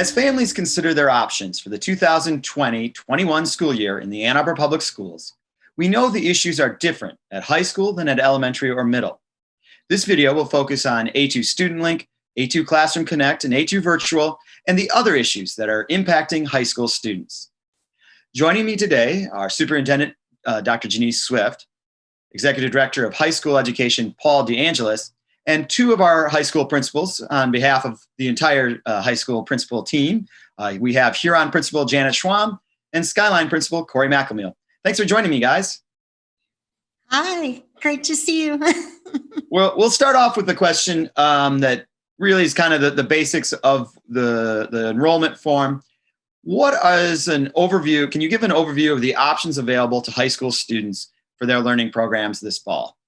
As families consider their options for the 2020-21 school year in the Ann Arbor Public Schools, we know the issues are different at high school than at elementary or middle. This video will focus on A2 Student Link, A2 Classroom Connect, and A2 Virtual, and the other issues that are impacting high school students. Joining me today are Superintendent Dr. Janice Swift, Executive Director of High School Education Paul DeAngelis, and two of our high school principals on behalf of the entire high school principal team. We have Huron Principal Janet Schwam and Skyline Principal Corey McElmeal. Thanks for joining me, guys. Hi, great to see you. Well, we'll start off with the question that really is kind of the basics of the enrollment form. What is an overview? Can you give an overview of the options available to high school students for their learning programs this fall?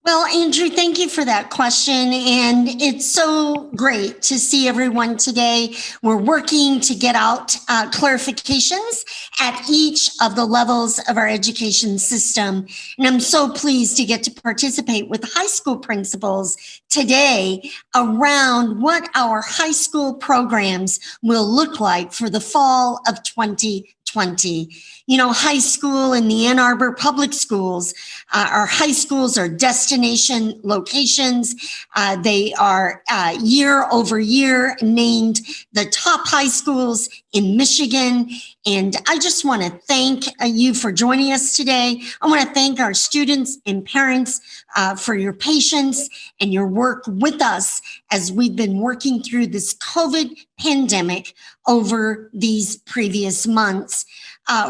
Well, Andrew, thank you for that question. And it's so great to see everyone today. We're working to get out clarifications at each of the levels of our education system. And I'm so pleased to get to participate with high school principals today around what our high school programs will look like for the fall of 2020. You know, high school in the Ann Arbor Public Schools, our high schools are destination locations. They are year over year named the top high schools in Michigan. And I just want to thank you for joining us today. I want to thank our students and parents for your patience and your work with us as we've been working through this COVID pandemic over these previous months.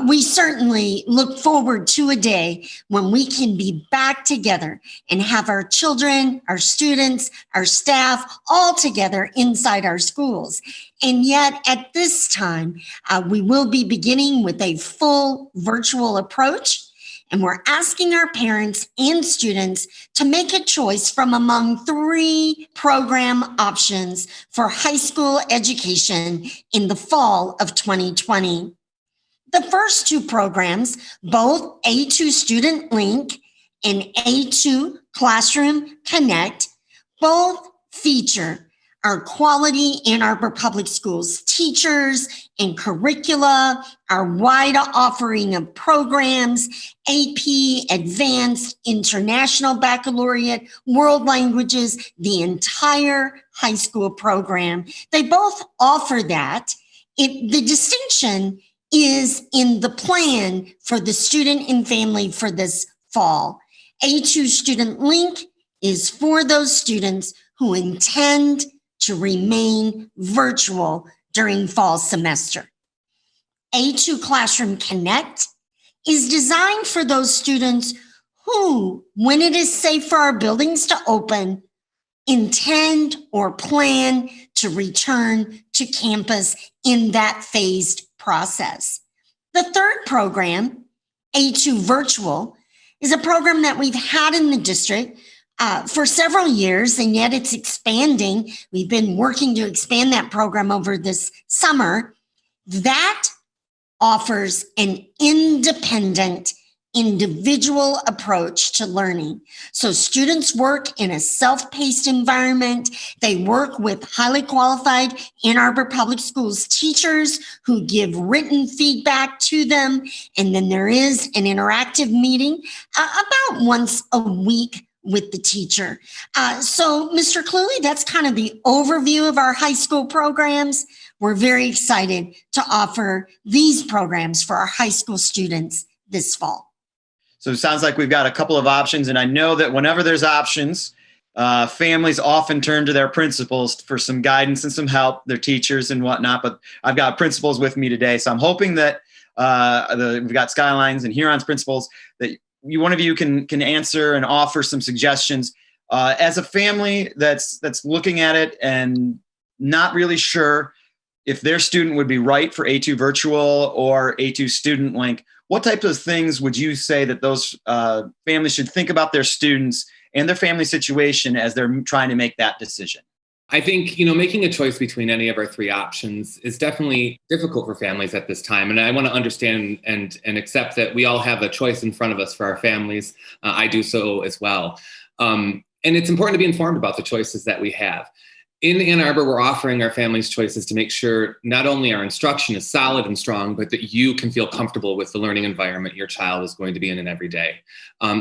We certainly look forward to a day when we can be back together and have our children, our students, our staff all together inside our schools. And yet at this time, we will be beginning with a full virtual approach. And we're asking our parents and students to make a choice from among 3 program options for high school education in the fall of 2020. The first 2 programs, both A2 Student Link and A2 Classroom Connect, both feature our quality Ann Arbor Public Schools teachers and curricula, our wide offering of programs, AP, Advanced, International Baccalaureate, World Languages, the entire high school program. They both offer that. The distinction is in the plan for the student and family for this fall. A2 Student Link is for those students who intend to remain virtual during fall semester. A2 Classroom Connect is designed for those students who, when it is safe for our buildings to open, intend or plan to return to campus in that phased process. The third program, A2 Virtual, is a program that we've had in the district for several years, and yet it's expanding. We've been working to expand that program over this summer. That offers an independent, individual approach to learning. So students work in a self-paced environment. They work with highly qualified Ann Arbor Public Schools teachers who give written feedback to them. And then there is an interactive meeting about once a week with the teacher. So Mr. Cluley, that's kind of the overview of our high school programs. We're very excited to offer these programs for our high school students this fall. So it sounds like we've got a couple of options, and I know that whenever there's options, families often turn to their principals for some guidance and some help, their teachers and whatnot, but I've got principals with me today, so I'm hoping that we've got Skylines and Huron's principals, that one of you can answer and offer some suggestions. As a family that's looking at it and not really sure if their student would be right for A2 Virtual or A2 Student Link, what types of things would you say that those families should think about their students and their family situation as they're trying to make that decision? I think, making a choice between any of our 3 options is definitely difficult for families at this time. And I want to understand and accept that we all have a choice in front of us for our families. I do so as well. And it's important to be informed about the choices that we have. In Ann Arbor, we're offering our families choices to make sure not only our instruction is solid and strong, but that you can feel comfortable with the learning environment your child is going to be in every day.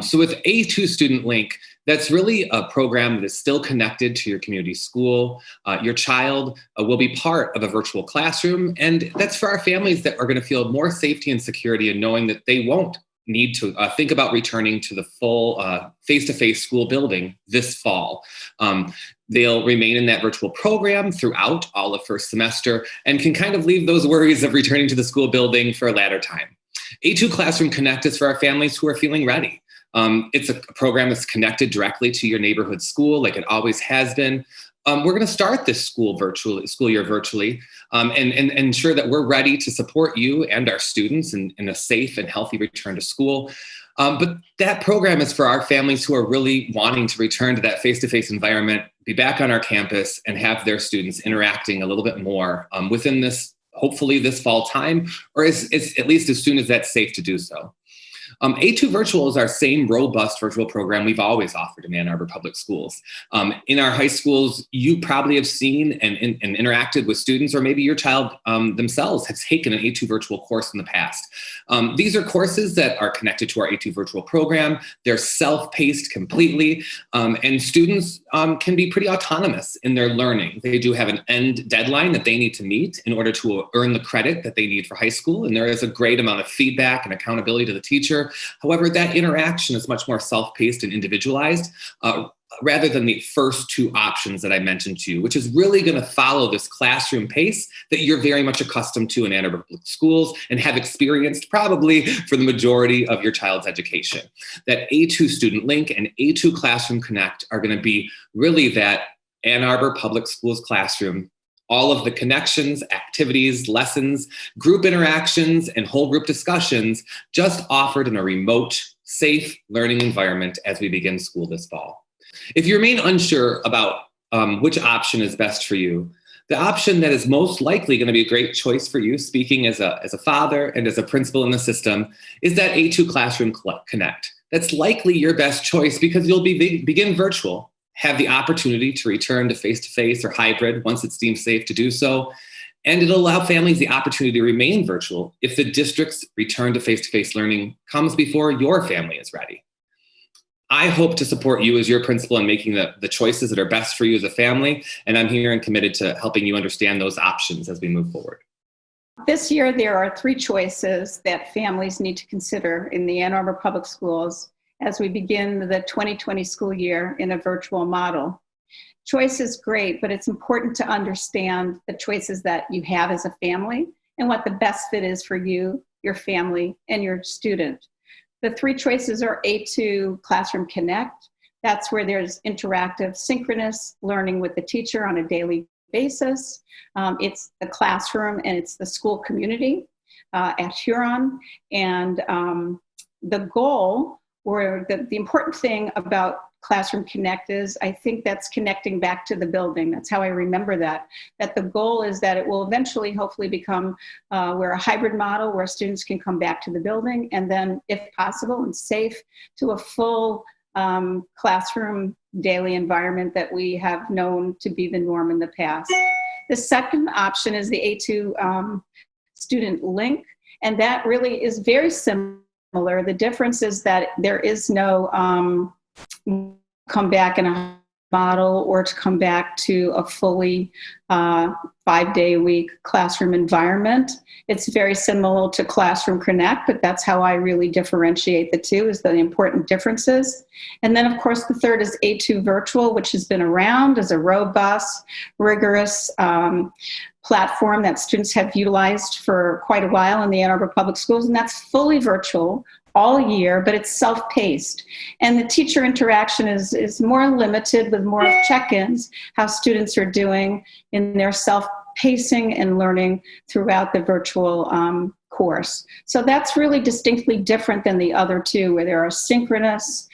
So with A2 Student Link, that's really a program that is still connected to your community school. Your child will be part of a virtual classroom, and that's for our families that are going to feel more safety and security in knowing that they won't need to think about returning to the full face-to-face school building this fall. They'll remain in that virtual program throughout all of first semester and can kind of leave those worries of returning to the school building for a later time. A2 Classroom Connect is for our families who are feeling ready. It's a program that's connected directly to your neighborhood school like it always has been. We're going to start this school year virtually and ensure that we're ready to support you and our students in a safe and healthy return to school. But that program is for our families who are really wanting to return to that face-to-face environment, be back on our campus, and have their students interacting a little bit more within this, hopefully this fall time, or at least as soon as that's safe to do so. A2 Virtual is our same robust virtual program we've always offered in Ann Arbor Public Schools. In our high schools, you probably have seen and interacted with students, or maybe your child themselves has taken an A2 Virtual course in the past. These are courses that are connected to our A2 Virtual program. They're self-paced completely, and students can be pretty autonomous in their learning. They do have an end deadline that they need to meet in order to earn the credit that they need for high school, and there is a great amount of feedback and accountability to the teacher. However, that interaction is much more self-paced and individualized rather than the first two options that I mentioned to you, which is really going to follow this classroom pace that you're very much accustomed to in Ann Arbor Public Schools and have experienced probably for the majority of your child's education. That A2 Student Link and A2 Classroom Connect are going to be really that Ann Arbor Public Schools classroom. All of the connections, activities, lessons, group interactions, and whole group discussions just offered in a remote, safe learning environment as we begin school this fall. If you remain unsure about which option is best for you, the option that is most likely going to be a great choice for you, speaking as a father and as a principal in the system, is that A2 Classroom Connect. That's likely your best choice because you'll begin virtual, have the opportunity to return to face-to-face or hybrid once it's deemed safe to do so. And it'll allow families the opportunity to remain virtual if the district's return to face-to-face learning comes before your family is ready. I hope to support you as your principal in making the choices that are best for you as a family, and I'm here and committed to helping you understand those options as we move forward. This year, there are 3 choices that families need to consider in the Ann Arbor Public Schools as we begin the 2020 school year in a virtual model. Choice is great, but it's important to understand the choices that you have as a family and what the best fit is for you, your family, and your student. The 3 choices are A2 Classroom Connect. That's where there's interactive, synchronous learning with the teacher on a daily basis. It's the classroom and it's the school community at Huron. And the goal, or the important thing about Classroom Connect is, I think that's connecting back to the building. That's how I remember that the goal is that it will eventually hopefully become where a hybrid model where students can come back to the building and then, if possible and safe, to a full classroom daily environment that we have known to be the norm in the past. The second option is the A2 Student Link, and that really is very similar. The difference is that there is no come back in a model or to come back to a fully 5-day-a-week classroom environment. It's very similar to Classroom Connect, but that's how I really differentiate the two, is the important differences. And then, of course, the third is A2 Virtual, which has been around as a robust, rigorous platform that students have utilized for quite a while in the Ann Arbor Public Schools, and that's fully virtual all year, but it's self-paced. And the teacher interaction is more limited with more check-ins, how students are doing in their self-pacing and learning throughout the virtual course. So that's really distinctly different than the other two, where there are synchronous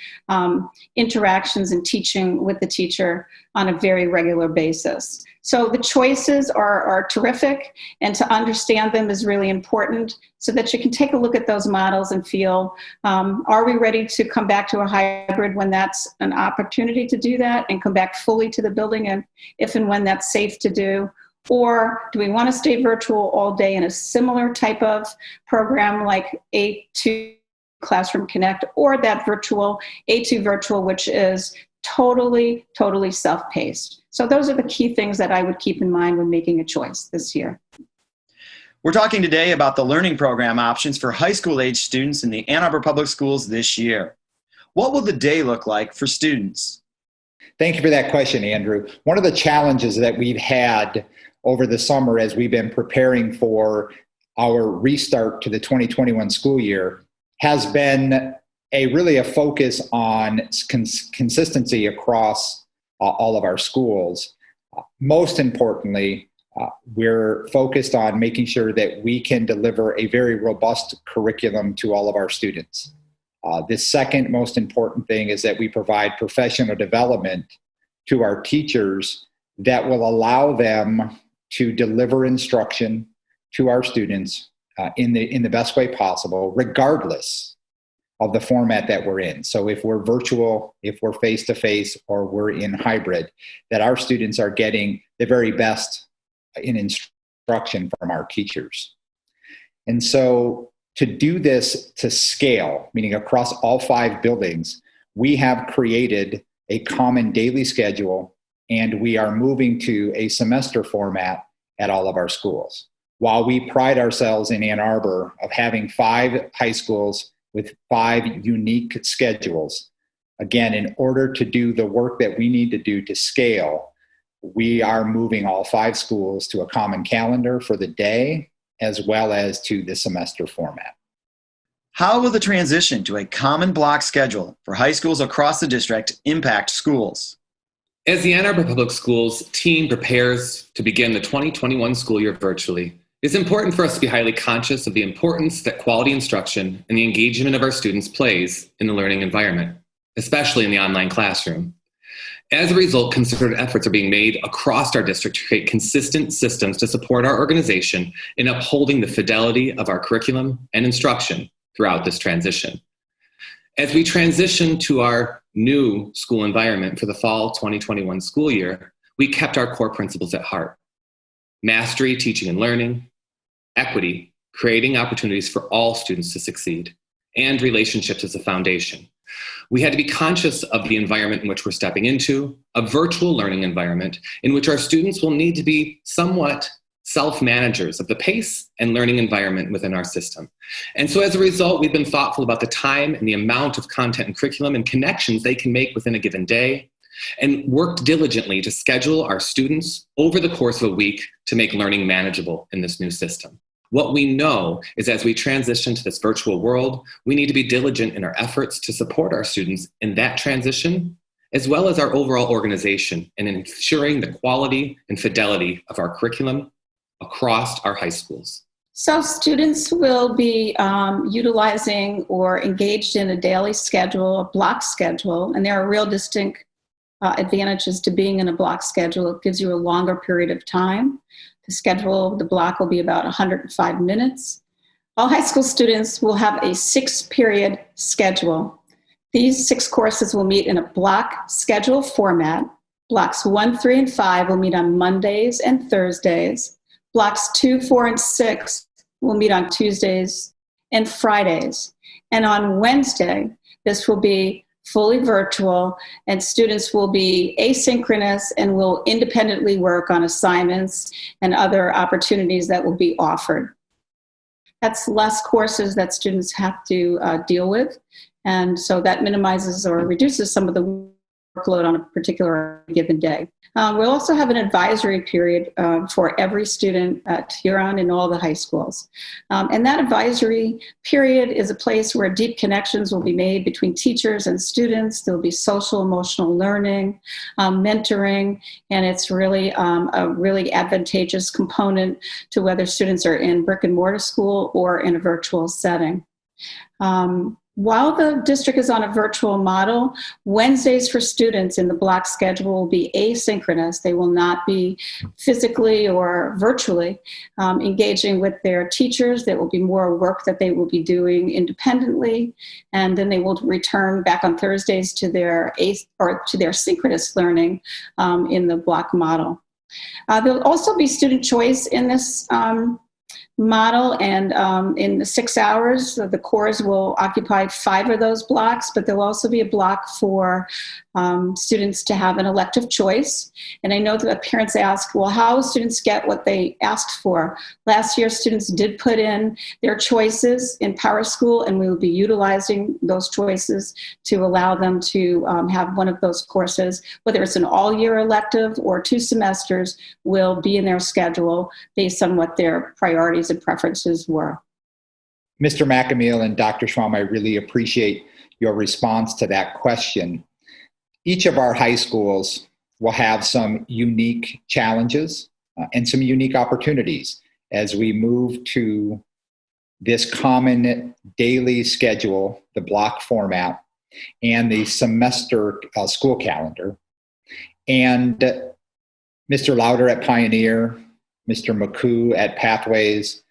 interactions and teaching with the teacher on a very regular basis. So the choices are terrific, and to understand them is really important so that you can take a look at those models and feel, are we ready to come back to a hybrid when that's an opportunity to do that and come back fully to the building, and if and when that's safe to do? Or do we want to stay virtual all day in a similar type of program like A2 Classroom Connect, or that virtual A2 virtual, which is totally self-paced? So those are the key things that I would keep in mind when making a choice this year. We're talking today about the learning program options for high school age students in the Ann Arbor Public Schools this year. What will the day look like for students? Thank you for that question, Andrew. One of the challenges that we've had over the summer as we've been preparing for our restart to the 2021 school year has been really a focus on consistency across all of our schools. Most importantly, we're focused on making sure that we can deliver a very robust curriculum to all of our students. The second most important thing is that we provide professional development to our teachers that will allow them to deliver instruction to our students in the best way possible, regardless of the format that we're in. So if we're virtual, if we're face-to-face, or we're in hybrid, that our students are getting the very best in instruction from our teachers. And so to do this to scale, meaning across all 5 buildings, we have created a common daily schedule, and we are moving to a semester format at all of our schools. While we pride ourselves in Ann Arbor of having 5 high schools with 5 unique schedules, again, in order to do the work that we need to do to scale, we are moving all 5 schools to a common calendar for the day, as well as to the semester format. How will the transition to a common block schedule for high schools across the district impact schools? As the Ann Arbor Public Schools team prepares to begin the 2021 school year virtually, it's important for us to be highly conscious of the importance that quality instruction and the engagement of our students plays in the learning environment, especially in the online classroom. As a result, concerted efforts are being made across our district to create consistent systems to support our organization in upholding the fidelity of our curriculum and instruction throughout this transition. As we transition to our new school environment for the fall 2021 school year, we kept our core principles at heart: mastery, teaching and learning; equity, creating opportunities for all students to succeed; and relationships as a foundation. We had to be conscious of the environment in which we're stepping into, a virtual learning environment in which our students will need to be somewhat self-managers of the pace and learning environment within our system. And so as a result, we've been thoughtful about the time and the amount of content and curriculum and connections they can make within a given day, and worked diligently to schedule our students over the course of a week to make learning manageable in this new system. What we know is as we transition to this virtual world, we need to be diligent in our efforts to support our students in that transition, as well as our overall organization, and in ensuring the quality and fidelity of our curriculum across our high schools. So students will be utilizing or engaged in a daily schedule, a block schedule, and there are real distinct advantages to being in a block schedule. It gives you a longer period of time. The schedule, the block will be about 105 minutes. All high school students will have a 6-period schedule. These 6 courses will meet in a block schedule format. Blocks 1, 3, and 5 will meet on Mondays and Thursdays. Blocks 2, 4, and 6 will meet on Tuesdays and Fridays. And on Wednesday, this will be fully virtual, and students will be asynchronous and will independently work on assignments and other opportunities that will be offered. That's less courses that students have to deal with, and so that minimizes or reduces some of the workload on a particular given day. We'll also have an advisory period for every student at Huron in all the high schools. And that advisory period is a place where deep connections will be made between teachers and students. There'll be social, emotional learning, mentoring, and it's really a really advantageous component to whether students are in brick and mortar school or in a virtual setting. While the district is on a virtual model, Wednesdays for students in the block schedule will be asynchronous. They will not be physically or virtually engaging with their teachers. There will be more work that they will be doing independently, and then they will return back on Thursdays to their synchronous learning in the block model. There'll also be student choice in this model, and in the 6 hours, the cores will occupy 5 of those blocks, but there'll also be a block for students to have an elective choice. And I know that parents ask, well, how will students get what they asked for? Last year, students did put in their choices in Power School, and we will be utilizing those choices to allow them to have one of those courses, whether it's an all-year elective or 2 semesters, will be in their schedule based on what their priorities and preferences were. Mr. McAmeal and Dr. Schwam, I really appreciate your response to that question. Each of our high schools will have some unique challenges and some unique opportunities as we move to this common daily schedule, the block format, and the semester school calendar. And Mr. Lauder at Pioneer, Mr. McCoo at Pathways,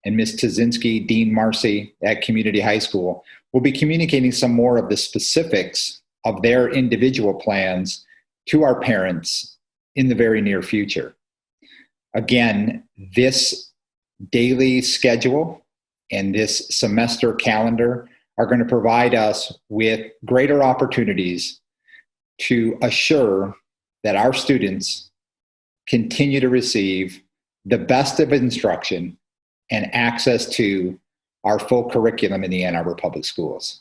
and Ms. Tazinski, Dean Marcy at Community High School will be communicating some more of the specifics of their individual plans to our parents in the very near future. Again, this daily schedule and this semester calendar are going to provide us with greater opportunities to assure that our students continue to receive the best of instruction and access to our full curriculum in the Ann Arbor Public Schools.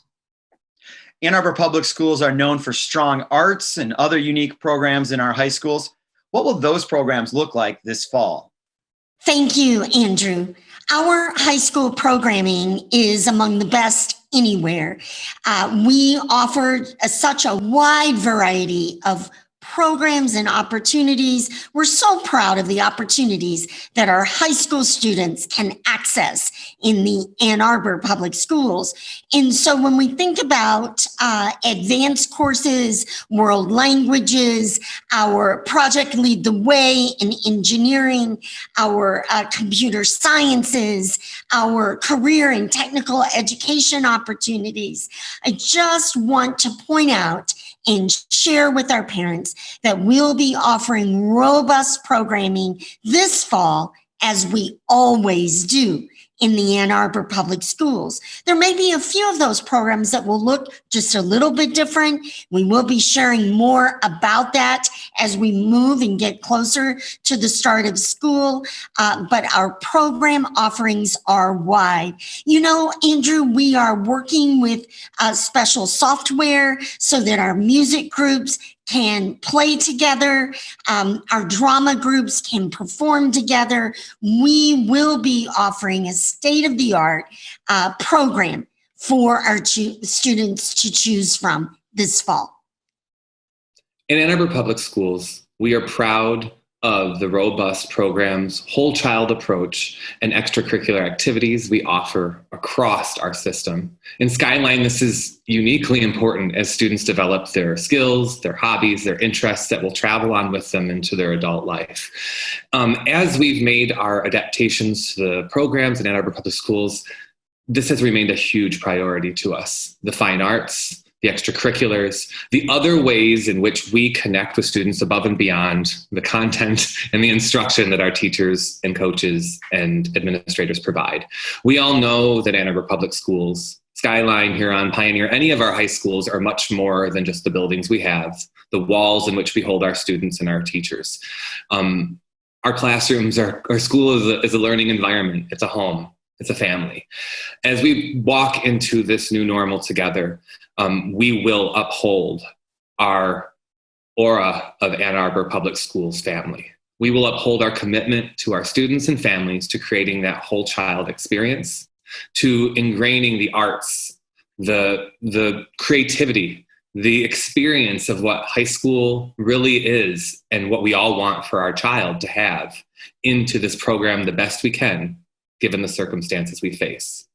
Ann Arbor Public Schools are known for strong arts and other unique programs in our high schools. What will those programs look like this fall? Thank you, Andrew. Our high school programming is among the best anywhere. We offer such a wide variety of programs and opportunities. We're so proud of the opportunities that our high school students can access in the Ann Arbor Public Schools. And so when we think about advanced courses, world languages, our Project Lead the Way in engineering, our computer sciences, our career and technical education opportunities, I just want to point out and share with our parents that we'll be offering robust programming this fall, as we always do in the Ann Arbor Public Schools. There may be a few of those programs that will look just a little bit different. We will be sharing more about that as we move and get closer to the start of school, but our program offerings are wide. You know, Andrew, we are working with special software so that our music groups can play together, our drama groups can perform together. We will be offering a state-of-the-art program for our students to choose from this fall. In Ann Arbor Public Schools, we are proud of the robust programs, whole child approach, and extracurricular activities we offer across our system. In Skyline, this is uniquely important as students develop their skills, their hobbies, their interests that will travel on with them into their adult life. As we've made our adaptations to the programs in Ann Arbor Public Schools, this has remained a huge priority to us. The fine arts, the extracurriculars, the other ways in which we connect with students above and beyond the content and the instruction that our teachers and coaches and administrators provide. We all know that Ann Arbor Public Schools, Skyline, Huron, Pioneer, any of our high schools are much more than just the buildings we have, the walls in which we hold our students and our teachers. Our classrooms, our school is a learning environment. It's a home. It's a family. As we walk into this new normal together, we will uphold our aura of Ann Arbor Public Schools family. We will uphold our commitment to our students and families to creating that whole child experience, to ingraining the arts, the creativity, the experience of what high school really is and what we all want for our child to have into this program the best we can, given the circumstances we face.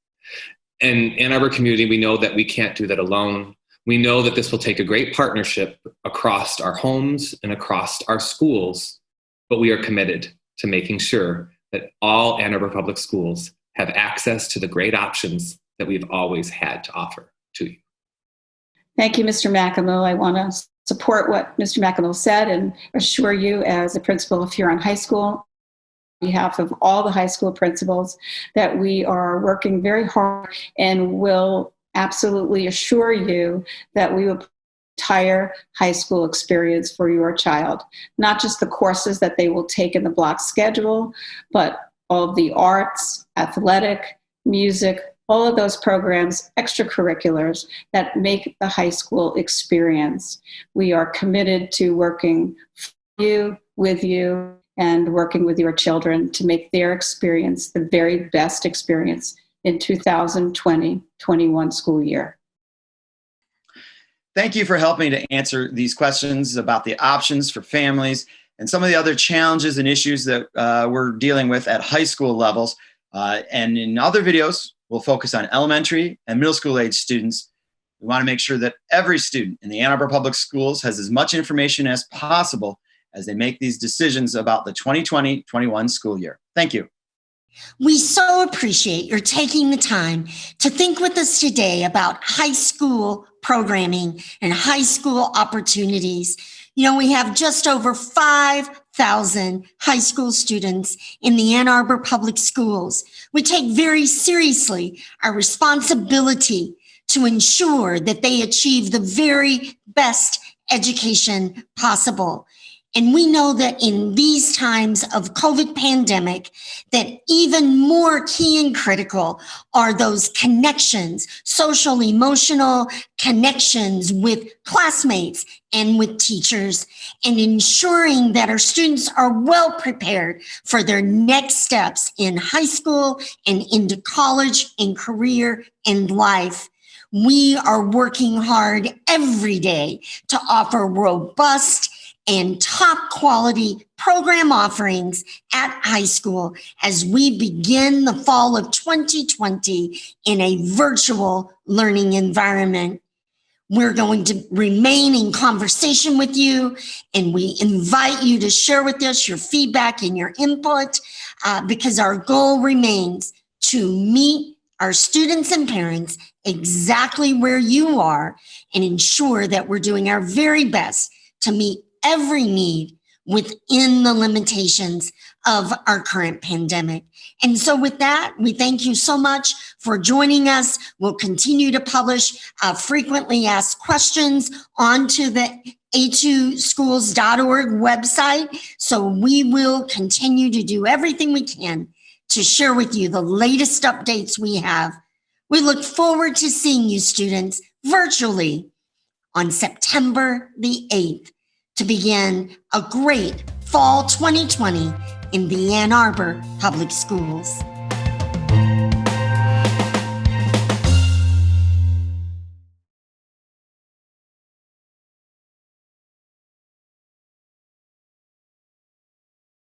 And Ann Arbor community, we know that we can't do that alone. We know that this will take a great partnership across our homes and across our schools, but we are committed to making sure that all Ann Arbor Public Schools have access to the great options that we've always had to offer to you. Thank you, Mr. McAmill. I want to support what Mr. McAmill said and assure you as a principal of Huron High School, on behalf of all the high school principals, that we are working very hard and will absolutely assure you that we will entire high school experience for your child, not just the courses that they will take in the block schedule, but all of the arts, athletic, music, all of those programs, extracurriculars that make the high school experience. We are committed to working for you, with you, and working with your children to make their experience the very best experience in 2020-21 school year. Thank you for helping to answer these questions about the options for families and some of the other challenges and issues that we're dealing with at high school levels. And in other videos, we'll focus on elementary and middle school age students. We want to make sure that every student in the Ann Arbor Public Schools has as much information as possible as they make these decisions about the 2020-21 school year. Thank you. We so appreciate your taking the time to think with us today about high school programming and high school opportunities. You know, we have just over 5,000 high school students in the Ann Arbor Public Schools. We take very seriously our responsibility to ensure that they achieve the very best education possible. And we know that in these times of COVID pandemic, that even more key and critical are those connections, social, emotional connections with classmates and with teachers, and ensuring that our students are well prepared for their next steps in high school and into college and career and life. We are working hard every day to offer robust and top quality program offerings at high school as we begin the fall of 2020 in a virtual learning environment. We're going to remain in conversation with you, and we invite you to share with us your feedback and your input because our goal remains to meet our students and parents exactly where you are and ensure that we're doing our very best to meet every need within the limitations of our current pandemic. And so with that, we thank you so much for joining us. We'll continue to publish frequently asked questions onto the a2schools.org website. So we will continue to do everything we can to share with you the latest updates we have. We look forward to seeing you students virtually on September the 8th. To begin a great fall 2020 in the Ann Arbor Public Schools.